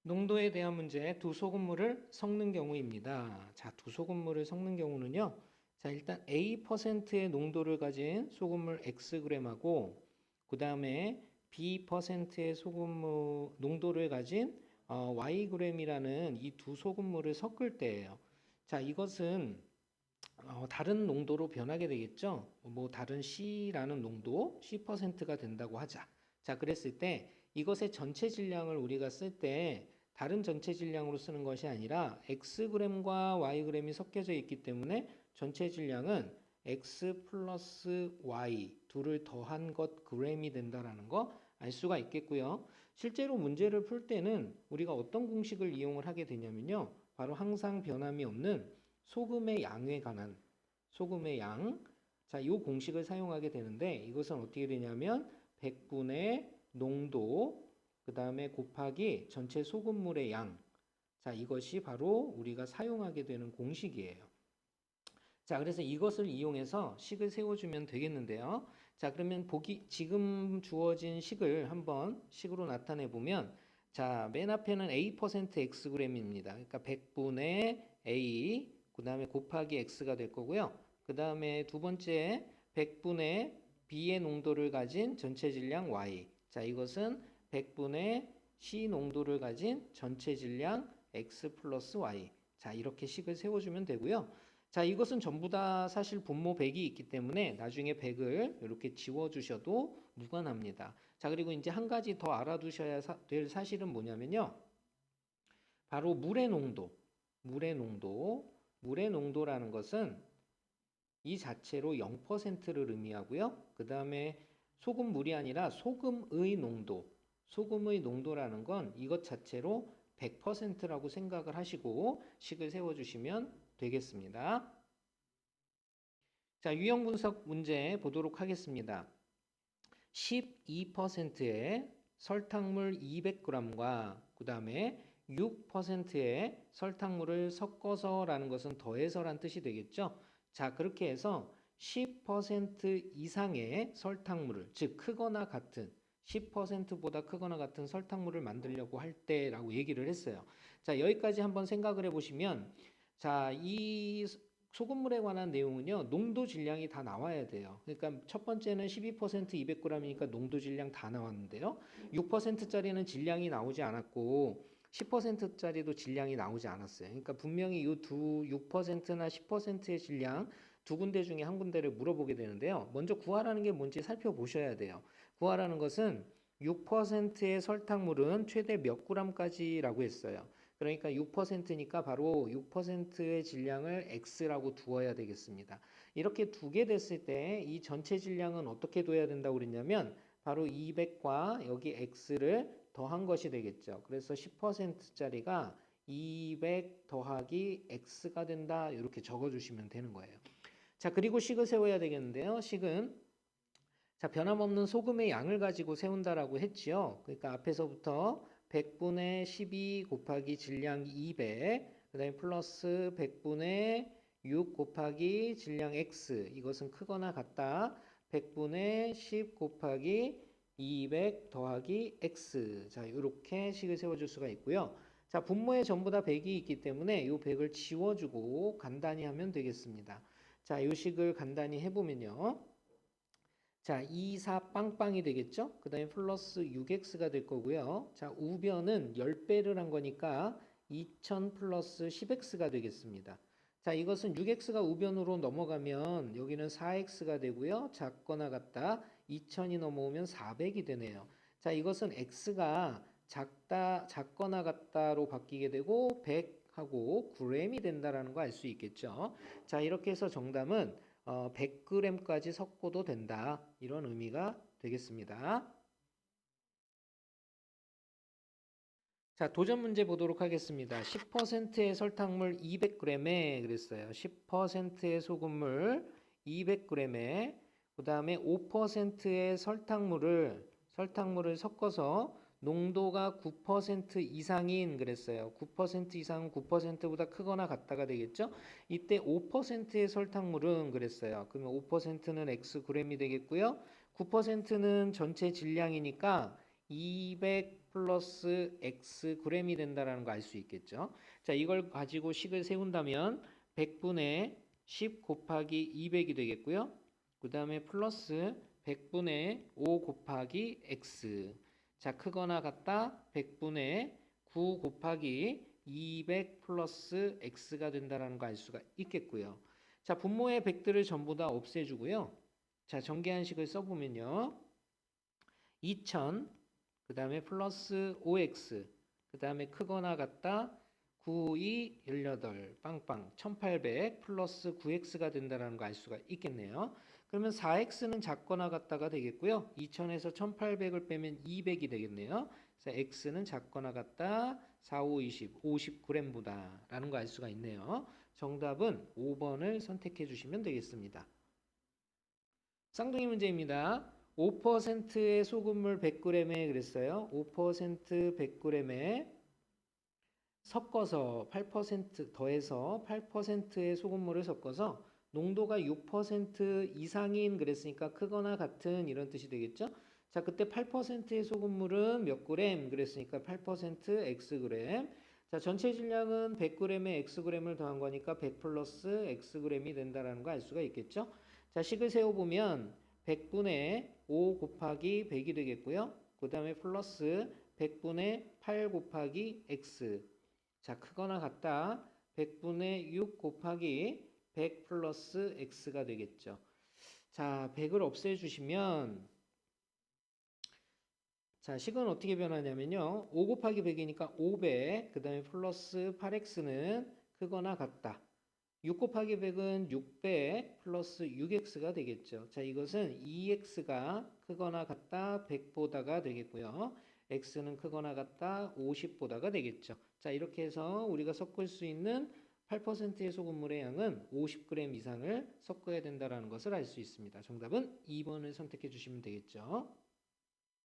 농도에 대한 문제, 두 소금물을 섞는 경우입니다. 자, 두 소금물을 섞는 경우는요. 자, 일단 A%의 농도를 가진 소금물 Xg하고 그 다음에 B%의 소금물 농도를 가진 Yg이라는 이 두 소금물을 섞을 때예요. 자, 이것은 다른 농도로 변하게 되겠죠. 뭐 다른 C라는 농도, C%가 된다고 하자. 자, 그랬을 때 이것의 전체 질량을 우리가 쓸 때 다른 전체 질량으로 쓰는 것이 아니라 Xg과 Yg이 섞여져 있기 때문에 전체 질량은 X 플러스 Y 둘을 더한 것 g이 된다라는 거 알 수가 있겠고요. 실제로 문제를 풀 때는 우리가 어떤 공식을 이용을 하게 되냐면요. 바로 항상 변함이 없는 소금의 양에 관한 소금의 양. 자, 이 공식을 사용하게 되는데 이것은 어떻게 되냐면 100분의 농도 그 다음에 곱하기 전체 소금물의 양. 자, 이것이 바로 우리가 사용하게 되는 공식이에요. 자, 그래서 이것을 이용해서 식을 세워주면 되겠는데요. 자, 그러면 지금 주어진 식을 한번 식으로 나타내 보면 자, 맨 앞에는 A%Xg입니다. 그러니까 100분의 A 그 다음에 곱하기 X가 될 거고요. 그 다음에 두 번째 100분의 B의 농도를 가진 전체 질량 Y. 자, 이것은 100분의 C 농도를 가진 전체 질량 X 플러스 Y. 자, 이렇게 식을 세워주면 되고요. 자, 이것은 전부 다 사실 분모 100이 있기 때문에 나중에 100을 이렇게 지워주셔도 무관합니다. 자, 그리고 이제 한 가지 더 알아두셔야 될 사실은 뭐냐면요. 바로 물의 농도라는 것은 이 자체로 0%를 의미하고요. 그 다음에 소금물이 아니라 소금의 농도라는 건 이것 자체로 100%라고 생각을 하시고 식을 세워주시면 되겠습니다. 자, 유형 분석 문제 보도록 하겠습니다. 12%의 설탕물 200g과 그 다음에 6%의 설탕물을 섞어서라는 것은 더해서란 뜻이 되겠죠. 자, 그렇게 해서 10% 이상의 설탕물을, 즉 크거나 같은 10%보다 크거나 같은 설탕물을 만들려고 할 때라고 얘기를 했어요. 자, 여기까지 한번 생각을 해보시면 자, 이 소금물에 관한 내용은요. 농도 질량이 다 나와야 돼요. 그러니까 첫 번째는 12% 200g이니까 농도 질량 다 나왔는데요. 6%짜리는 질량이 나오지 않았고 10%짜리도 질량이 나오지 않았어요. 그러니까 분명히 이 두 6%나 10%의 질량 두 군데 중에 한 군데를 물어보게 되는데요. 먼저 구하라는 게 뭔지 살펴보셔야 돼요. 구하라는 것은 6%의 설탕물은 최대 몇 g까지라고 했어요. 그러니까 6%니까 바로 6%의 질량을 X라고 두어야 되겠습니다. 이렇게 두게 됐을 때 이 전체 질량은 어떻게 둬야 된다고 그랬냐면 바로 200과 여기 X를 더한 것이 되겠죠. 그래서 10%짜리가 200 더하기 X가 된다. 이렇게 적어주시면 되는 거예요. 자, 그리고 식을 세워야 되겠는데요. 식은 자, 변함없는 소금의 양을 가지고 세운다라고 했지요. 그러니까 앞에서부터 100분의 12 곱하기 질량 200, 그 다음에 플러스 100분의 6 곱하기 질량 x, 이것은 크거나 같다. 100분의 10 곱하기 200 더하기 x. 자, 이렇게 식을 세워줄 수가 있고요. 자, 분모에 전부 다 100이 있기 때문에 이 100을 지워주고 간단히 하면 되겠습니다. 자, 이 식을 간단히 해보면요. 자, 2, 4 빵빵이 되겠죠? 그 다음에 플러스 6x가 될 거고요. 자, 우변은 10배를 한 거니까 2000 플러스 10x가 되겠습니다. 자, 이것은 6x가 우변으로 넘어가면 여기는 4x가 되고요. 작거나 같다. 2000이 넘어오면 400이 되네요. 자, 이것은 x가 작거나 같다로 바뀌게 되고 100하고 g이 된다라는 거 알 수 있겠죠? 자, 이렇게 해서 정답은 100g까지 섞어도 된다. 이런 의미가 되겠습니다. 자, 도전 문제 보도록 하겠습니다. 10%의 설탕물 200g에 그랬어요. 10%의 소금물 200g에 그 다음에 5%의 설탕물을 섞어서 농도가 9% 이상인 그랬어요. 9% 이상은 9%보다 크거나 같다가 되겠죠? 이때 5%의 설탕물은 그랬어요. 그러면 5%는 Xg이 되겠고요. 9%는 전체 질량이니까 200 플러스 x g이 된다라는 거 알 수 있겠죠. 자, 이걸 가지고 식을 세운다면 100분의 10 곱하기 200이 되겠고요. 그 다음에 플러스 100분의 5 곱하기 x. 자, 크거나 같다 100분의 9 곱하기 200 플러스 x가 된다라는 거 알 수가 있겠고요. 자, 분모의 100들을 전부 다 없애주고요. 자, 정계한식을 써보면요. 2000, 그 다음에 플러스 5x, 그 다음에 크거나 같다 9, 2, 18, 빵빵, 1800 플러스 9x가 된다는 거 알 수가 있겠네요. 그러면 4x는 작거나 같다가 되겠고요. 2000에서 1800을 빼면 200이 되겠네요. 그래서 x는 작거나 같다 4, 5, 20, 50g보다 라는 거 알 수가 있네요. 정답은 5번을 선택해 주시면 되겠습니다. 쌍둥이 문제입니다. 5%의 소금물 100g에 그랬어요. 5% 100g에 섞어서 8% 더해서 8%의 소금물을 섞어서 농도가 6% 이상인 그랬으니까 크거나 같은 이런 뜻이 되겠죠. 자, 그때 8%의 소금물은 몇 그램 그랬으니까 8% xg. 자, 전체 질량은 100g에 xg을 더한 거니까 100 플러스 xg이 된다라는 거 알 수가 있겠죠. 자, 식을 세워보면 100분의 5 곱하기 100이 되겠고요. 그 다음에 플러스 100분의 8 곱하기 x. 자, 크거나 같다 100분의 6 곱하기 100 플러스 x가 되겠죠. 자, 100을 없애주시면 자, 식은 어떻게 변하냐면요. 5 곱하기 100이니까 500, 그 다음에 플러스 8x는 크거나 같다. 6 곱하기 100은 600 플러스 6x가 되겠죠. 자, 이것은 2x가 크거나 같다 100보다가 되겠고요. x는 크거나 같다 50보다가 되겠죠. 자, 이렇게 해서 우리가 섞을 수 있는 8%의 소금물의 양은 50g 이상을 섞어야 된다는 것을 알 수 있습니다. 정답은 2번을 선택해 주시면 되겠죠.